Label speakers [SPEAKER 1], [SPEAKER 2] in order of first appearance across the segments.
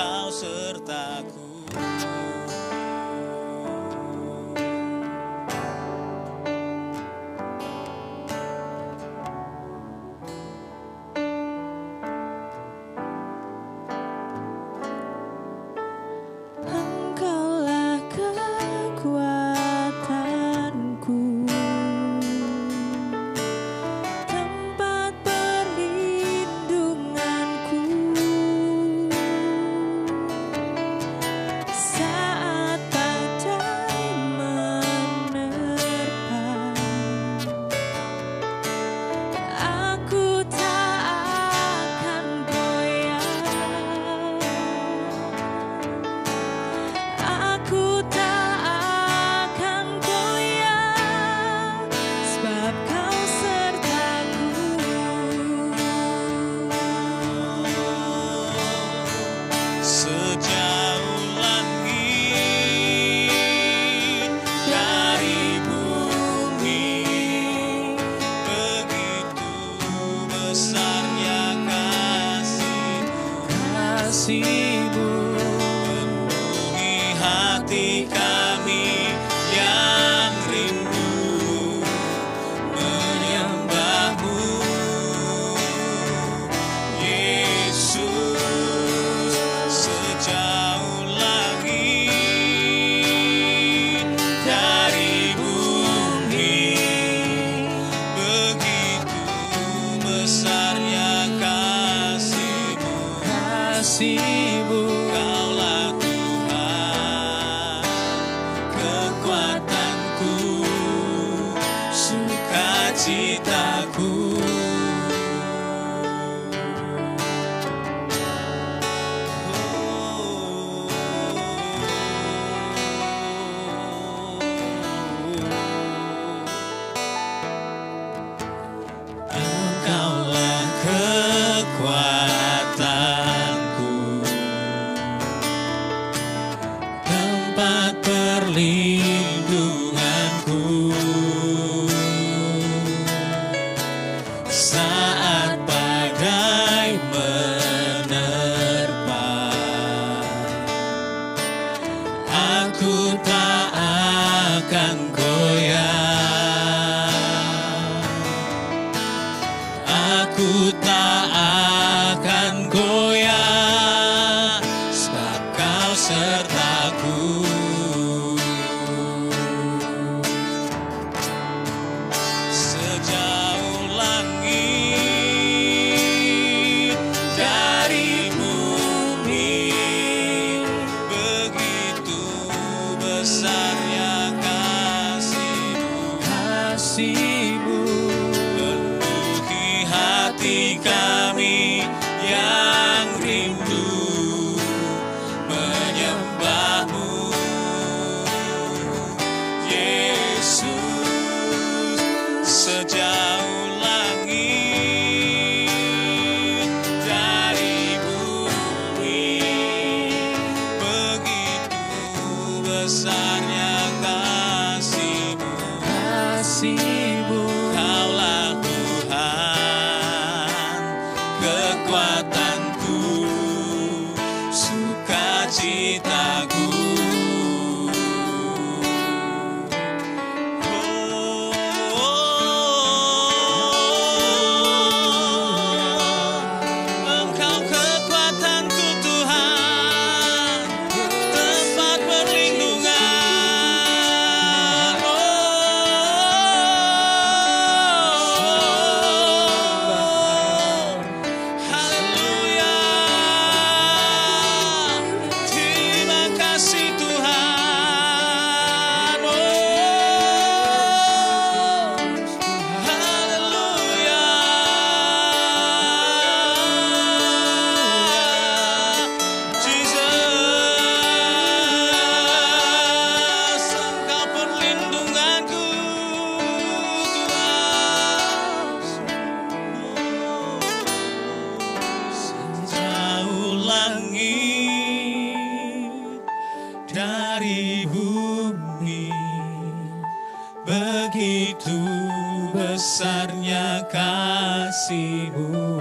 [SPEAKER 1] Kau sertaku.
[SPEAKER 2] Engkaulah kekuatanku, tempat perlindunganku saat badai menerpa. Aku tak akan goyah, aku tak akan goyah, sebab Kau sertaku.
[SPEAKER 1] Sejauh langit dari bumi, begitu besarnya kasih-Mu, penuhi hati kami yang rindu menyembah-Mu, Yesus. Sejauh langit dari bumi, begitu besarnya kasih-Mu. Kaulah Tuhan, kekuatanku, sukacitaku. Engkaulah kekuatanku, tempat perlindunganku saat badai menerpa. Aku tak akan goyah, aku tak akan goyah, sebab Kau sertaku. Sejauh langit dari bumi, begitu besarnya kasih-Mu, penuhi hati kami yang rindu menyembah-Mu, Yesus. Sejauh langit dari bumi, begitu besarnya kasih-Mu. Kaulah Tuhan, kekuatanku, sukacitaku. Engkau kekuatanku Tuhan, tempat perlindungan. Haleluya. Terima kasih Tuhan. Haleluya. Jesus, Engkau perlindunganku Tuhan. Sejauh langit dari bumi, begitu besarnya kasih-Mu,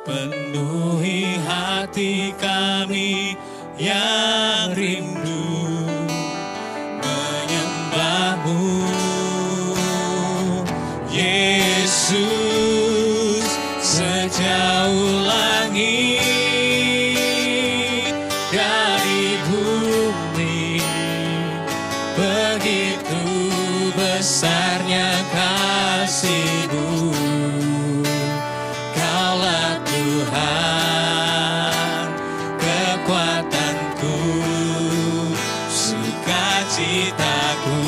[SPEAKER 1] penuhi hati hati kami yang rindu menyembah-Mu. Yesus, sejauh langit dari bumi, begitu besarnya kasih-Mu. Kaulah Tuhan, kekuatanku, sukacitaku.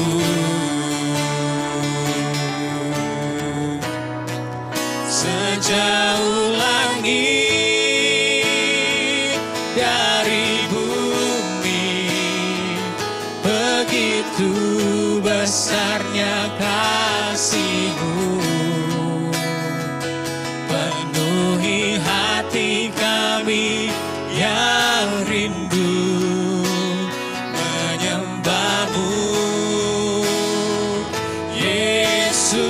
[SPEAKER 1] Sejauh langit dari bumi, begitu besarnya kasih-Mu. Penuhi hati kami yang rindu menyembah-Mu. Yesus,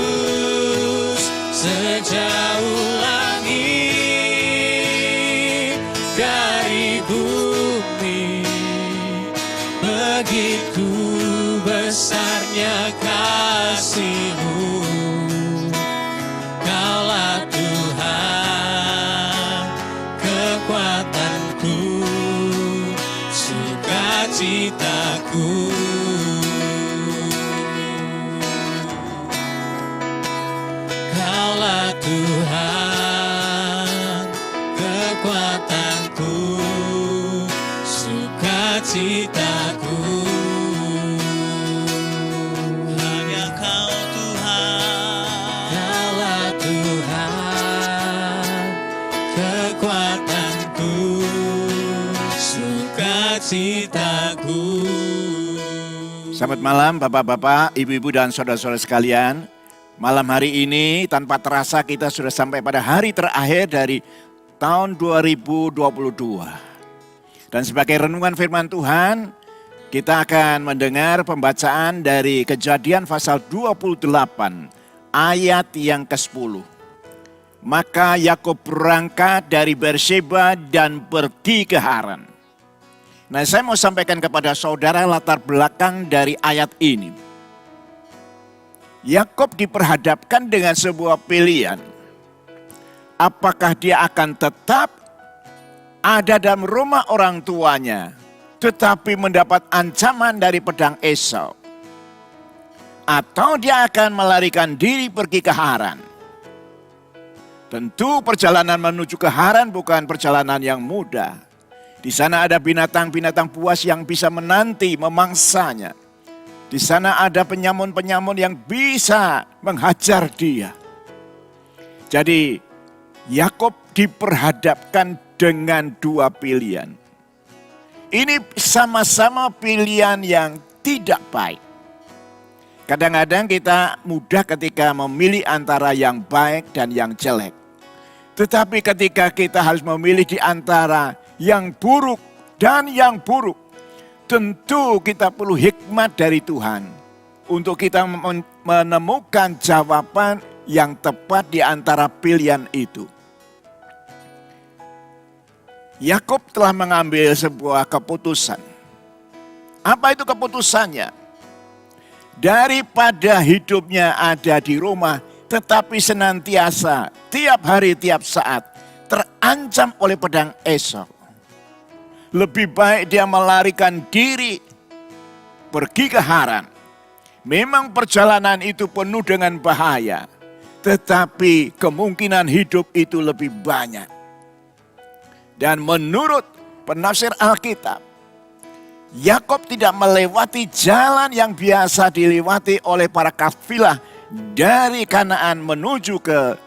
[SPEAKER 1] sejauh langit dari bumi, begitu besarnya kasih-Mu. Kaulah Tuhan, kekuatanku, sukacitaku. Kaulah Tuhan, kekuatanku, sukacitaku. Hanya Kau Tuhan, Kaulah Tuhan, kekuatanku, sukacitaku.
[SPEAKER 3] Selamat malam Bapak-Bapak, Ibu-Ibu dan Saudara-saudara sekalian. Malam hari ini tanpa terasa kita sudah sampai pada hari terakhir dari tahun 2022. Dan sebagai renungan firman Tuhan, kita akan mendengar pembacaan dari Kejadian pasal 28 ayat yang ke-10. Maka Yakub berangkat dari Berseba dan pergi ke Haran. Nah, saya mau sampaikan kepada saudara latar belakang dari ayat ini. Yakub diperhadapkan dengan sebuah pilihan. Apakah dia akan tetap ada dalam rumah orang tuanya, tetapi mendapat ancaman dari pedang Esau? Atau dia akan melarikan diri pergi ke Haran? Tentu perjalanan menuju ke Haran bukan perjalanan yang mudah. Di sana ada binatang-binatang buas yang bisa menanti, memangsanya. Di sana ada penyamun-penyamun yang bisa menghajar dia. Jadi Yakub diperhadapkan dengan dua pilihan. Ini sama-sama pilihan yang tidak baik. Kadang-kadang kita mudah ketika memilih antara yang baik dan yang jelek. Tetapi ketika kita harus memilih di antara yang buruk dan yang buruk, tentu kita perlu hikmat dari Tuhan untuk kita menemukan jawaban yang tepat di antara pilihan itu. Yakub telah mengambil sebuah keputusan. Apa itu keputusannya? Daripada hidupnya ada di rumah, tetapi senantiasa, tiap hari, tiap saat, terancam oleh pedang Esau. Lebih baik dia melarikan diri, pergi ke Haran. Memang perjalanan itu penuh dengan bahaya, tetapi kemungkinan hidup itu lebih banyak. Dan menurut penafsir Alkitab, Yakub tidak melewati jalan yang biasa dilewati oleh para kafilah dari Kanaan menuju ke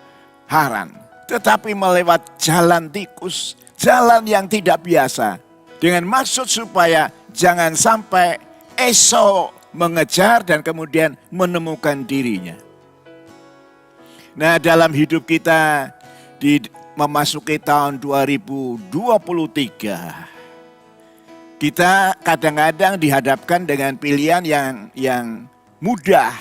[SPEAKER 3] Haran. Tetapi melewati jalan tikus, jalan yang tidak biasa. Dengan maksud supaya jangan sampai Esau mengejar dan kemudian menemukan dirinya. Nah, dalam hidup kita memasuki tahun 2023, kita kadang-kadang dihadapkan dengan pilihan yang mudah.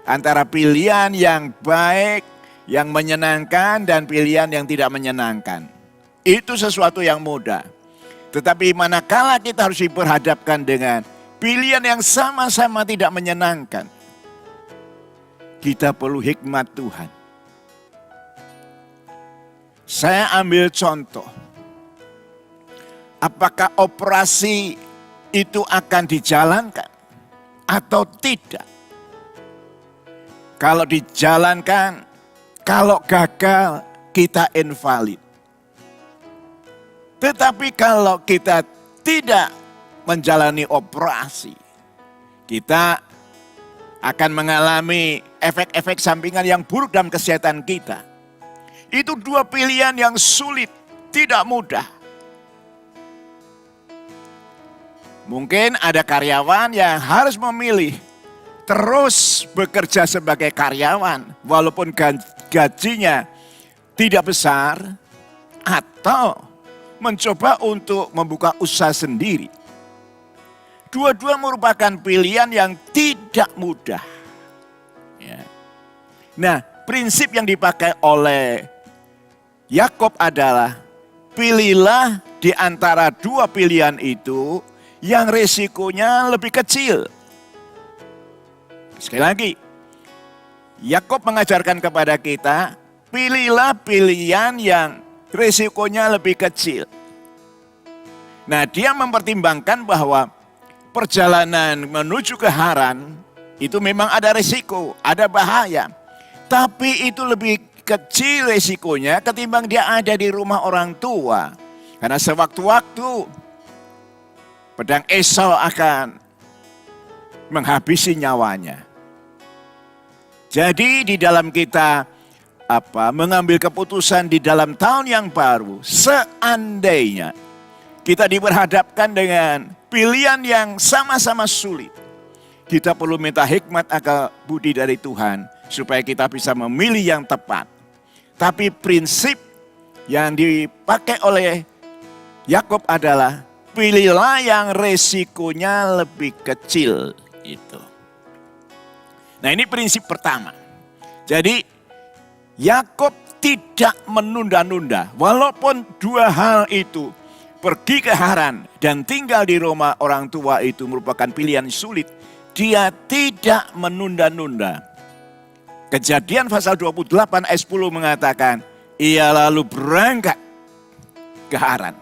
[SPEAKER 3] Antara pilihan yang baik, yang menyenangkan dan pilihan yang tidak menyenangkan. Itu sesuatu yang mudah. Tetapi manakala kita harus diperhadapkan dengan pilihan yang sama-sama tidak menyenangkan, kita perlu hikmat Tuhan. Saya ambil contoh. Apakah operasi itu akan dijalankan atau tidak? Kalau dijalankan, kalau gagal, kita invalid. Tetapi kalau kita tidak menjalani operasi, kita akan mengalami efek-efek sampingan yang buruk dalam kesehatan kita. Itu dua pilihan yang sulit, tidak mudah. Mungkin ada karyawan yang harus memilih terus bekerja sebagai karyawan walaupun gajinya tidak besar, atau mencoba untuk membuka usaha sendiri. Dua-dua merupakan pilihan yang tidak mudah. Ya. Nah, prinsip yang dipakai oleh Yakub adalah pilihlah di antara dua pilihan itu yang resikonya lebih kecil. Sekali lagi, Yakub mengajarkan kepada kita, pilihlah pilihan yang resikonya lebih kecil. Nah, dia mempertimbangkan bahwa perjalanan menuju ke Haran itu memang ada resiko, ada bahaya. Tapi itu lebih kecil resikonya ketimbang dia ada di rumah orang tua. Karena sewaktu-waktu pedang Esau akan menghabisi nyawanya. Jadi di dalam kita mengambil keputusan di dalam tahun yang baru, seandainya kita diperhadapkan dengan pilihan yang sama-sama sulit, kita perlu minta hikmat akal budi dari Tuhan supaya kita bisa memilih yang tepat. Tapi prinsip yang dipakai oleh Yakub adalah pilihlah yang resikonya lebih kecil. Itu. Nah, ini prinsip pertama. Jadi Yakub tidak menunda-nunda. Walaupun dua hal itu, pergi ke Haran dan tinggal di rumah orang tua itu merupakan pilihan sulit, dia tidak menunda-nunda. Kejadian pasal 28 ayat 10 mengatakan, ia lalu berangkat ke Haran.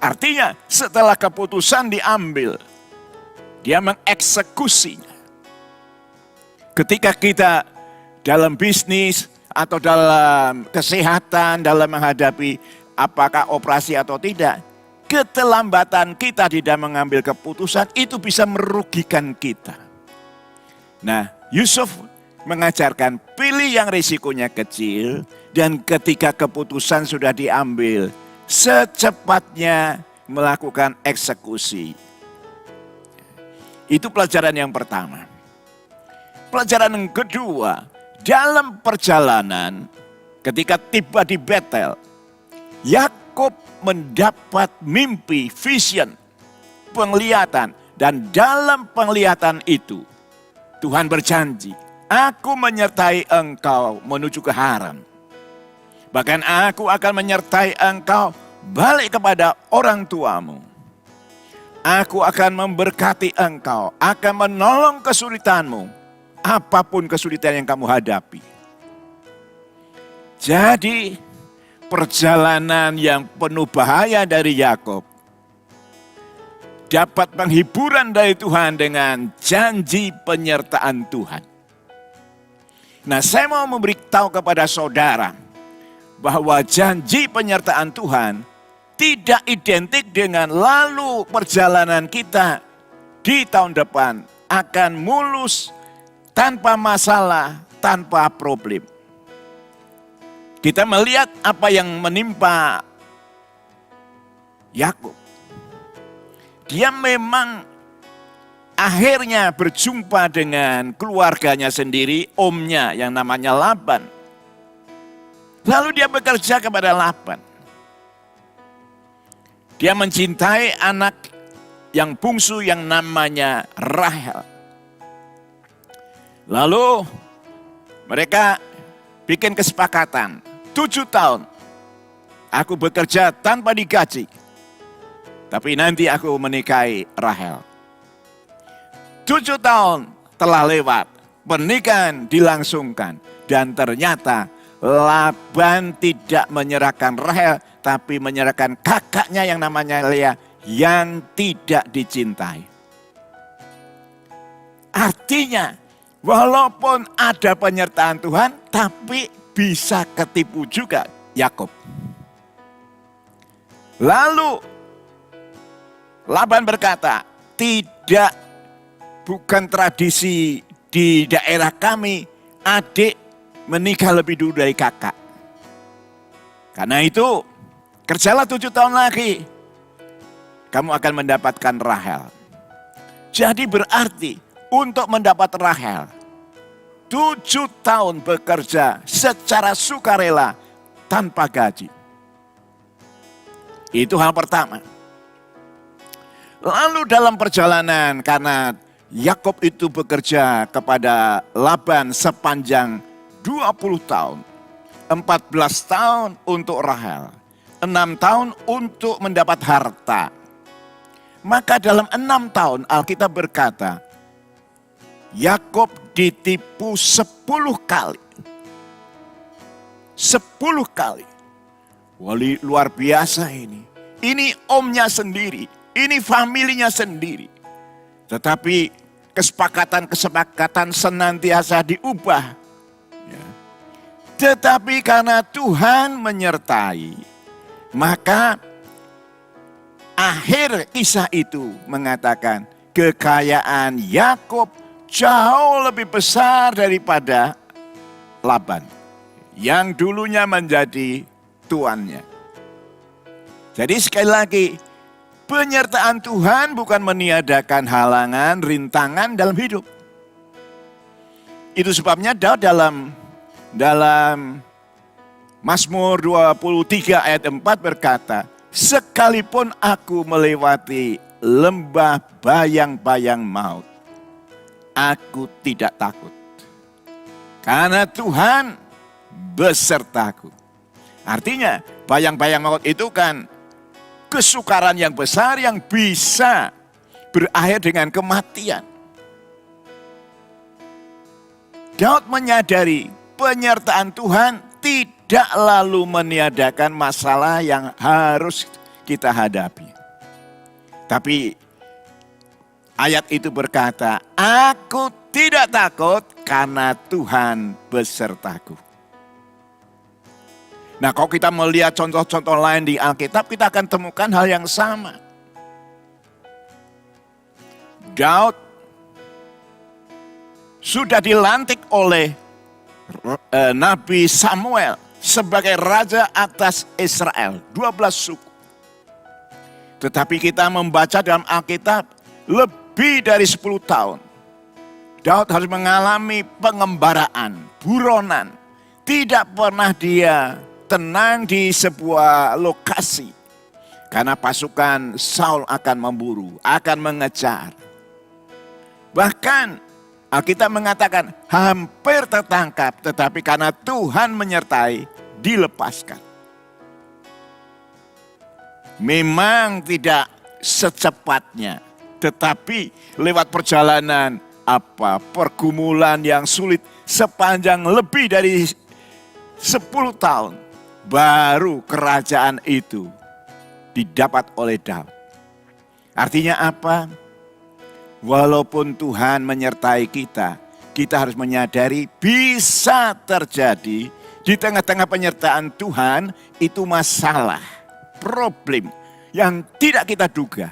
[SPEAKER 3] Artinya setelah keputusan diambil, dia mengeksekusinya. Ketika kita dalam bisnis atau dalam kesehatan, dalam menghadapi apakah operasi atau tidak, keterlambatan kita tidak mengambil keputusan itu bisa merugikan kita. Nah, Yusuf mengajarkan pilih yang risikonya kecil, dan ketika keputusan sudah diambil, secepatnya melakukan eksekusi. Itu pelajaran yang pertama. Pelajaran yang kedua, dalam perjalanan ketika tiba di Betel, Yakub mendapat mimpi, vision, penglihatan. Dan dalam penglihatan itu, Tuhan berjanji, aku menyertai engkau menuju ke Haran. Bahkan aku akan menyertai engkau balik kepada orang tuamu. Aku akan memberkati engkau, akan menolong kesulitanmu. Apapun kesulitan yang kamu hadapi. Jadi perjalanan yang penuh bahaya dari Yakub dapat penghiburan dari Tuhan dengan janji penyertaan Tuhan. Nah, saya mau memberitahu kepada saudara bahwa janji penyertaan Tuhan tidak identik dengan lalu perjalanan kita di tahun depan akan mulus, tanpa masalah, tanpa problem. Kita melihat apa yang menimpa Yakub. Dia memang akhirnya berjumpa dengan keluarganya sendiri, omnya yang namanya Laban. Lalu dia bekerja kepada Laban. Dia mencintai anak yang bungsu yang namanya Rahel. Lalu mereka bikin kesepakatan 7 tahun Aku bekerja tanpa digaji. Tapi nanti aku menikahi Rahel. 7 tahun telah lewat. Pernikahan dilangsungkan. Dan ternyata Laban tidak menyerahkan Rahel. Tapi menyerahkan kakaknya yang namanya Lea. Yang tidak dicintai. Artinya, walaupun ada penyertaan Tuhan, tapi bisa ketipu juga Yakub. Lalu Laban berkata, bukan tradisi di daerah kami, adik menikah lebih dulu dari kakak. Karena itu, kerjalah 7 tahun lagi, kamu akan mendapatkan Rahel. Jadi berarti, untuk mendapat Rahel, 7 tahun bekerja secara sukarela tanpa gaji. Itu hal pertama. Lalu dalam perjalanan, karena Yakub itu bekerja kepada Laban sepanjang 20 tahun. 14 tahun untuk Rahel. 6 tahun untuk mendapat harta. Maka dalam 6 tahun Alkitab berkata, Yakub ditipu 10 kali. 10 kali. Wali luar biasa ini. Ini omnya sendiri. Ini familinya sendiri. Tetapi kesepakatan senantiasa diubah. Ya. Tetapi karena Tuhan menyertai, maka akhir kisah itu mengatakan kekayaan Yakub jauh lebih besar daripada Laban yang dulunya menjadi tuannya. Jadi sekali lagi, penyertaan Tuhan bukan meniadakan halangan, rintangan dalam hidup. Itu sebabnya Daud dalam Mazmur 23 ayat 4 berkata, sekalipun aku melewati lembah bayang-bayang maut, aku tidak takut. Karena Tuhan besertaku. Artinya bayang-bayang maut itu kan kesukaran yang besar yang bisa berakhir dengan kematian. Daud menyadari penyertaan Tuhan tidak lalu meniadakan masalah yang harus kita hadapi. Tapi ayat itu berkata, aku tidak takut karena Tuhan besertaku. Nah, kalau kita melihat contoh-contoh lain di Alkitab, kita akan temukan hal yang sama. Daud sudah dilantik oleh Nabi Samuel sebagai raja atas Israel, 12 suku. Tetapi kita membaca dalam Alkitab lebih dari 10 tahun. Daud harus mengalami pengembaraan, buronan. Tidak pernah dia tenang di sebuah lokasi. Karena pasukan Saul akan memburu, akan mengejar. Bahkan Alkitab mengatakan hampir tertangkap, tetapi karena Tuhan menyertai, dilepaskan. Memang tidak secepatnya, tetapi lewat perjalanan pergumulan yang sulit sepanjang lebih dari 10 tahun, baru kerajaan itu didapat oleh Daud. Artinya apa? Walaupun Tuhan menyertai kita, kita harus menyadari bisa terjadi di tengah-tengah penyertaan Tuhan itu masalah, problem yang tidak kita duga.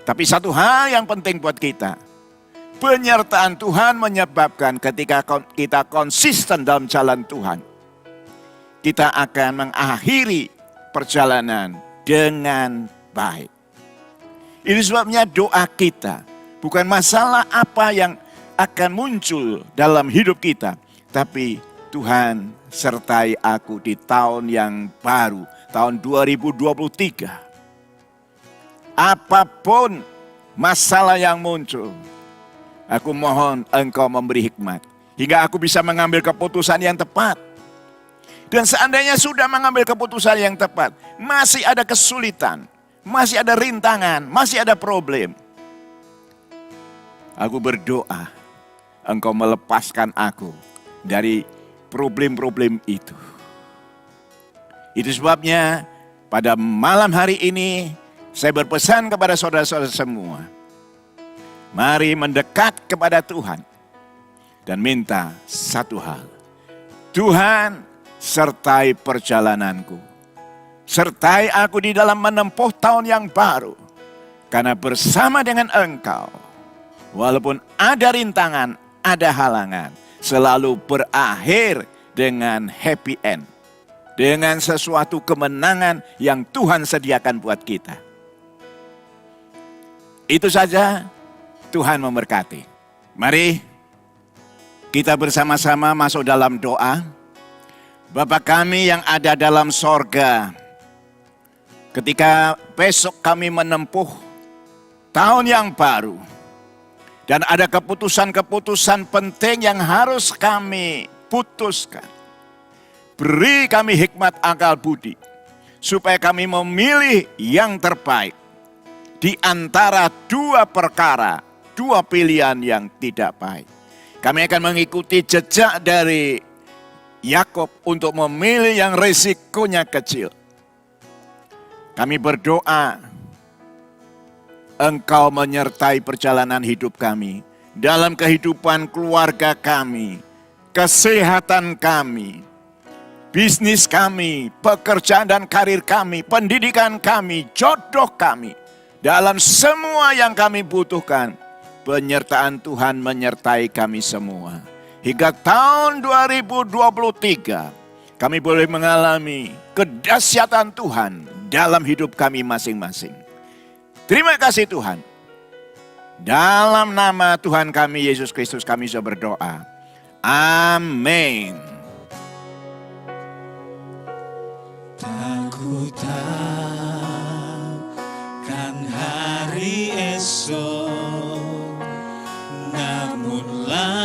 [SPEAKER 3] Tapi satu hal yang penting buat kita, penyertaan Tuhan menyebabkan ketika kita konsisten dalam jalan Tuhan, kita akan mengakhiri perjalanan dengan baik. Ini sebabnya doa kita bukan masalah apa yang akan muncul dalam hidup kita, tapi Tuhan sertai aku di tahun yang baru, tahun 2023. Apapun masalah yang muncul, aku mohon Engkau memberi hikmat hingga aku bisa mengambil keputusan yang tepat. Dan seandainya sudah mengambil keputusan yang tepat, masih ada kesulitan, masih ada rintangan, masih ada problem. Aku berdoa, Engkau melepaskan aku dari problem-problem itu. Itu sebabnya pada malam hari ini saya berpesan kepada saudara-saudara semua. Mari mendekat kepada Tuhan dan minta satu hal. Tuhan, sertai perjalananku. Sertai aku di dalam menempuh tahun yang baru. Karena bersama dengan Engkau, walaupun ada rintangan, ada halangan, selalu berakhir dengan happy end. Dengan sesuatu kemenangan yang Tuhan sediakan buat kita. Itu saja, Tuhan memberkati. Mari kita bersama-sama masuk dalam doa. Bapa kami yang ada dalam sorga, ketika besok kami menempuh tahun yang baru, dan ada keputusan-keputusan penting yang harus kami putuskan. Beri kami hikmat akal budi, supaya kami memilih yang terbaik di antara dua perkara, dua pilihan yang tidak baik. Kami akan mengikuti jejak dari Yakub untuk memilih yang risikonya kecil. Kami berdoa, Engkau menyertai perjalanan hidup kami, dalam kehidupan keluarga kami, kesehatan kami, bisnis kami, pekerjaan dan karir kami, pendidikan kami, jodoh kami. Dalam semua yang kami butuhkan, penyertaan Tuhan menyertai kami semua. Hingga tahun 2023, kami boleh mengalami kedahsyatan Tuhan dalam hidup kami masing-masing. Terima kasih Tuhan. Dalam nama Tuhan kami, Yesus Kristus, kami sudah berdoa. Amin.
[SPEAKER 1] Aku takkan hari esok, namun langkahku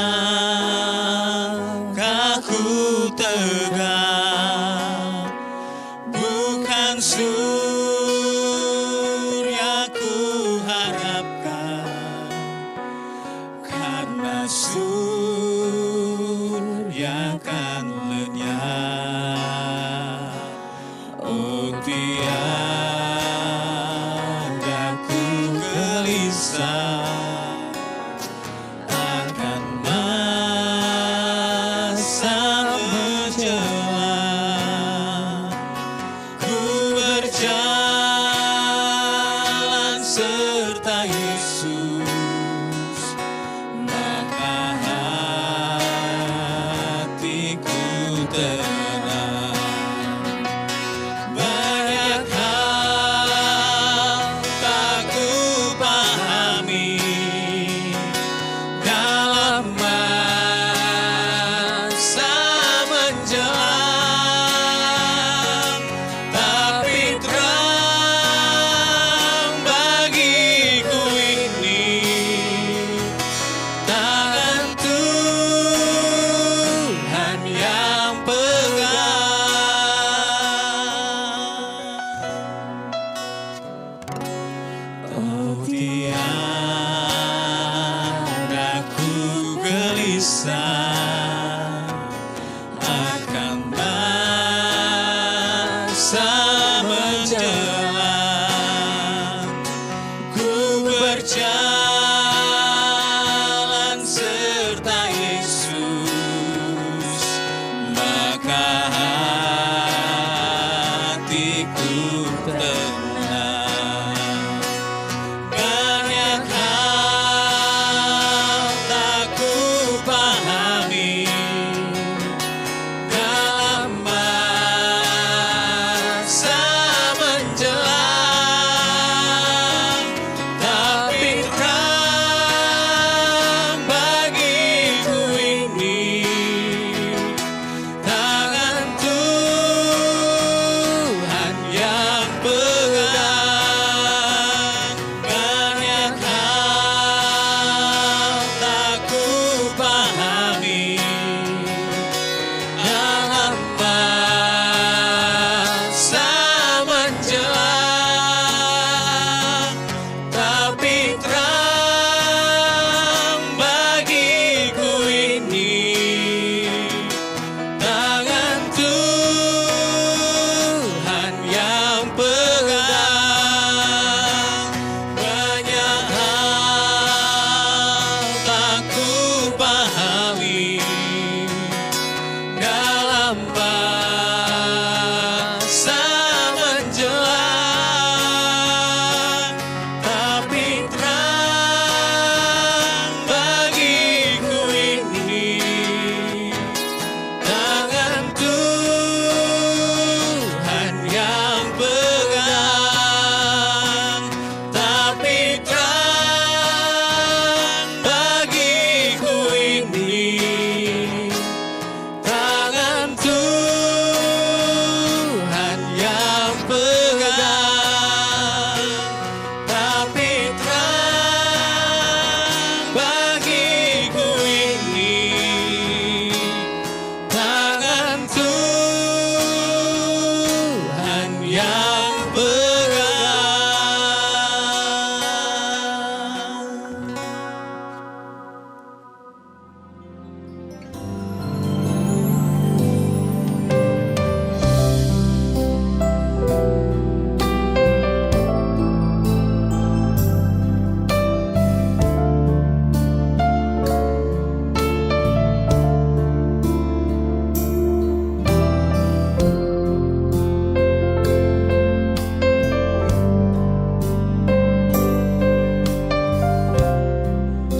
[SPEAKER 1] tegak, bukan surya ku harapkan, karena surya kan lenyap. Oh tiada ku gelisah,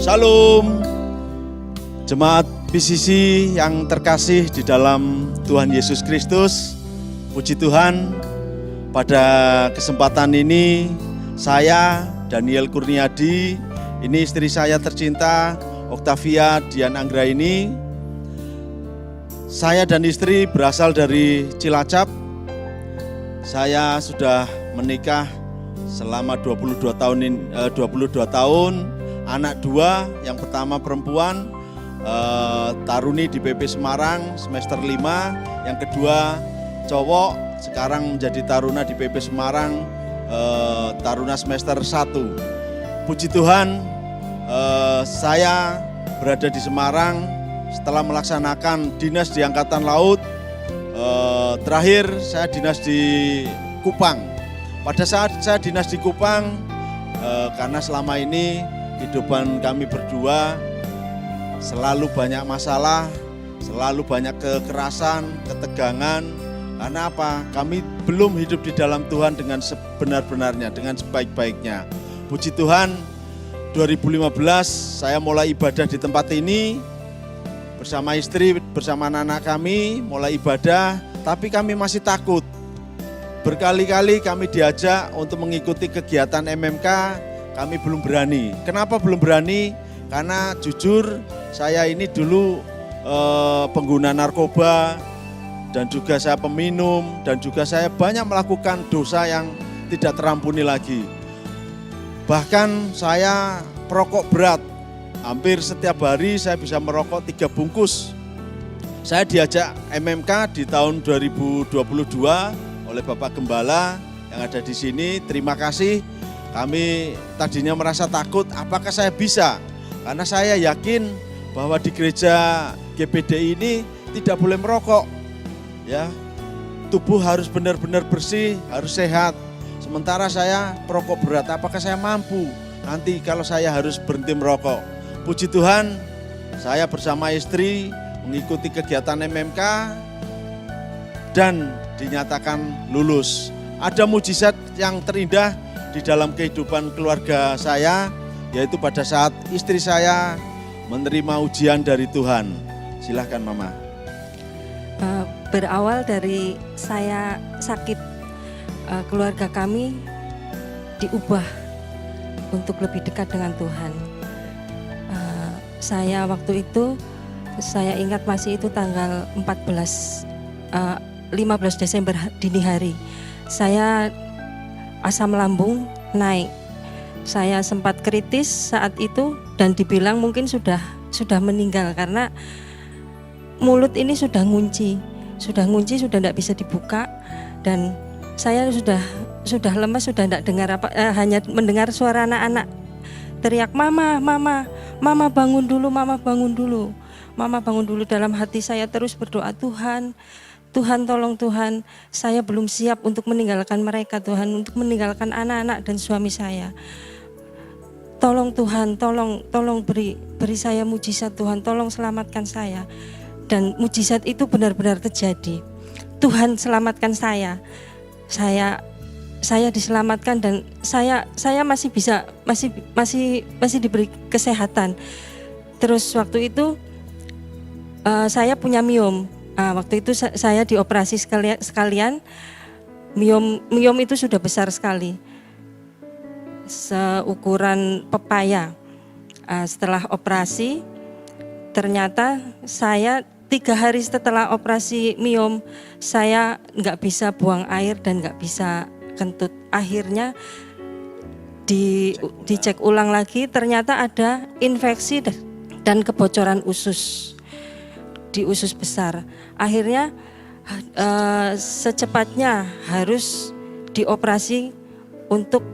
[SPEAKER 4] Shalom, jemaat PCC yang terkasih di dalam Tuhan Yesus Kristus. Puji Tuhan, pada kesempatan ini saya Daniel Kurniadi, ini istri saya tercinta Octavia Dian Anggraini. Saya dan istri berasal dari Cilacap. Saya sudah menikah selama 22 tahun, anak 2, yang pertama perempuan, Taruni di PP Semarang semester 5, yang kedua cowok, sekarang menjadi Taruna di PP Semarang, Taruna semester 1. Puji Tuhan, saya berada di Semarang setelah melaksanakan dinas di Angkatan Laut. Terakhir saya dinas di Kupang. Pada saat saya dinas di Kupang, karena selama ini kehidupan kami berdua selalu banyak masalah, selalu banyak kekerasan, ketegangan. Karena apa? Kami belum hidup di dalam Tuhan dengan sebenar-benarnya, dengan sebaik-baiknya. Puji Tuhan, 2015 saya mulai ibadah di tempat ini bersama istri, bersama anak-anak kami, mulai ibadah, tapi kami masih takut. Berkali-kali kami diajak untuk mengikuti kegiatan MMK, kami belum berani. Kenapa belum berani? Karena jujur saya ini dulu pengguna narkoba, dan juga saya peminum, dan juga saya banyak melakukan dosa yang tidak terampuni lagi. Bahkan saya perokok berat, hampir setiap hari saya bisa merokok 3 bungkus. Saya diajak MMK di tahun 2022 oleh Bapak Gembala yang ada di sini. Terima kasih. Kami tadinya merasa takut, apakah saya bisa? Karena saya yakin bahwa di gereja GPDI ini tidak boleh merokok. Ya, tubuh harus benar-benar bersih, harus sehat. Sementara saya perokok berat, apakah saya mampu nanti kalau saya harus berhenti merokok? Puji Tuhan, saya bersama istri mengikuti kegiatan MMK dan dinyatakan lulus. Ada mujizat yang terindah di dalam kehidupan keluarga saya, yaitu pada saat istri saya menerima ujian dari Tuhan. Silahkan Mama.
[SPEAKER 5] Berawal dari saya sakit, keluarga kami diubah untuk lebih dekat dengan Tuhan. Saya waktu itu, saya ingat masih itu tanggal 15 Desember dini hari. Saya asam lambung naik. Saya sempat kritis saat itu dan dibilang mungkin sudah meninggal karena mulut ini sudah ngunci, sudah tidak bisa dibuka, dan saya sudah lemas, sudah tidak dengar apa, hanya mendengar suara anak-anak teriak, mama bangun dulu, mama bangun dulu. Dalam hati saya terus berdoa, Tuhan tolong Tuhan, saya belum siap untuk meninggalkan mereka Tuhan, untuk meninggalkan anak-anak dan suami saya. Tolong Tuhan, tolong beri saya mujizat Tuhan, tolong selamatkan saya. Dan mujizat itu benar-benar terjadi. Tuhan selamatkan saya. Saya diselamatkan dan saya masih bisa masih diberi kesehatan. Terus waktu itu saya punya miom. Waktu itu saya dioperasi sekalian. Miom itu sudah besar sekali, seukuran pepaya. Setelah operasi, ternyata saya 3 hari setelah operasi miom, saya nggak bisa buang air dan nggak bisa kentut. Akhirnya dicek ulang lagi, ternyata ada infeksi dan kebocoran usus di usus besar. Akhirnya secepatnya harus dioperasi untuk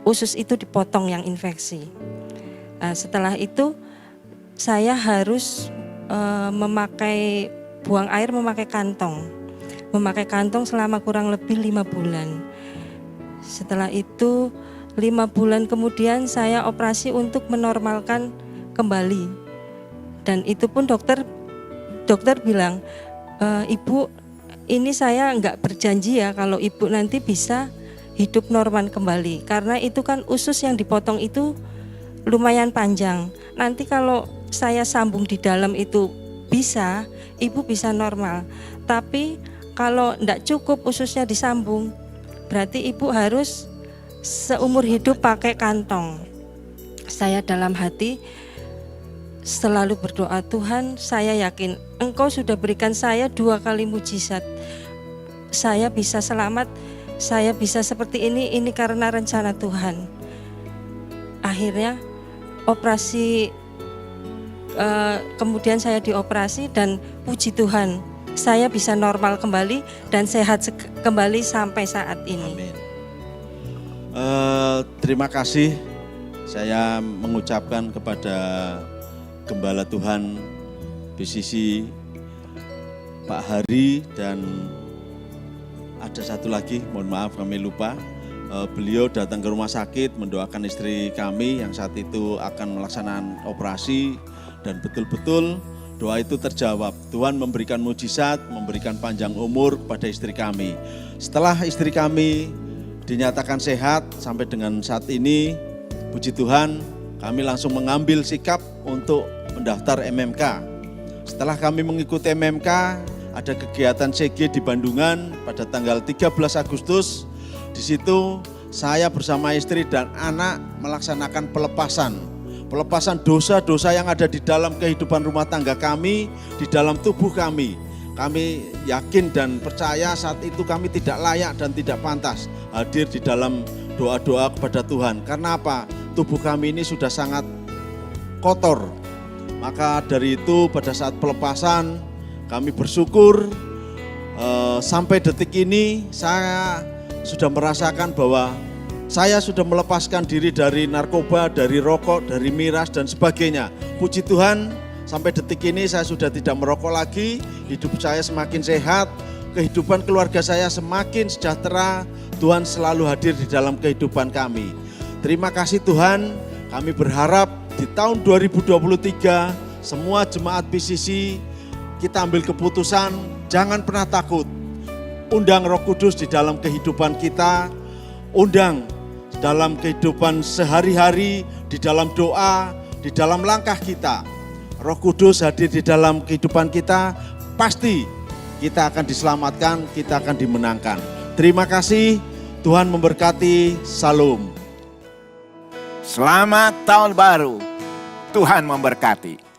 [SPEAKER 5] usus itu dipotong yang infeksi. Setelah itu saya harus buang air memakai kantong selama kurang lebih 5 bulan. Setelah itu 5 bulan kemudian saya operasi untuk menormalkan kembali. Dan itu pun dokter bilang, Ibu, ini saya enggak berjanji ya kalau Ibu nanti bisa hidup normal kembali. Karena itu kan usus yang dipotong itu lumayan panjang. Nanti kalau saya sambung di dalam itu bisa, ibu bisa normal. Tapi kalau enggak cukup ususnya disambung, berarti ibu harus seumur hidup pakai kantong. Saya dalam hati selalu berdoa, Tuhan, saya yakin Engkau sudah berikan saya 2 kali mujizat. Saya bisa selamat, saya bisa seperti ini karena rencana Tuhan. Akhirnya operasi, kemudian saya dioperasi dan puji Tuhan, saya bisa normal kembali dan sehat kembali sampai saat ini.
[SPEAKER 4] Amin. Terima kasih saya mengucapkan kepada Gembala Tuhan PCC Pak Hari, dan ada satu lagi, mohon maaf kami lupa, beliau datang ke rumah sakit mendoakan istri kami yang saat itu akan melaksanakan operasi, dan betul-betul doa itu terjawab. Tuhan memberikan mujizat, memberikan panjang umur kepada istri kami. Setelah istri kami dinyatakan sehat sampai dengan saat ini, puji Tuhan, kami langsung mengambil sikap untuk mendaftar MMK. Setelah kami mengikuti MMK, ada kegiatan CG di Bandungan pada tanggal 13 Agustus. Di situ saya bersama istri dan anak melaksanakan pelepasan dosa-dosa yang ada di dalam kehidupan rumah tangga kami, di dalam tubuh kami. Kami yakin dan percaya saat itu kami tidak layak dan tidak pantas hadir di dalam doa-doa kepada Tuhan. Karena apa? Tubuh kami ini sudah sangat kotor. Maka dari itu pada saat pelepasan kami bersyukur sampai detik ini saya sudah merasakan bahwa saya sudah melepaskan diri dari narkoba, dari rokok, dari miras dan sebagainya. Puji Tuhan, sampai detik ini saya sudah tidak merokok lagi, hidup saya semakin sehat, kehidupan keluarga saya semakin sejahtera, Tuhan selalu hadir di dalam kehidupan kami. Terima kasih Tuhan, kami berharap di tahun 2023 semua jemaat PCC kita ambil keputusan, jangan pernah takut. Undang Roh Kudus di dalam kehidupan kita, undang dalam kehidupan sehari-hari, di dalam doa, di dalam langkah kita. Roh Kudus hadir di dalam kehidupan kita, pasti kita akan diselamatkan, kita akan dimenangkan. Terima kasih, Tuhan memberkati, salam.
[SPEAKER 3] Selamat tahun baru, Tuhan memberkati.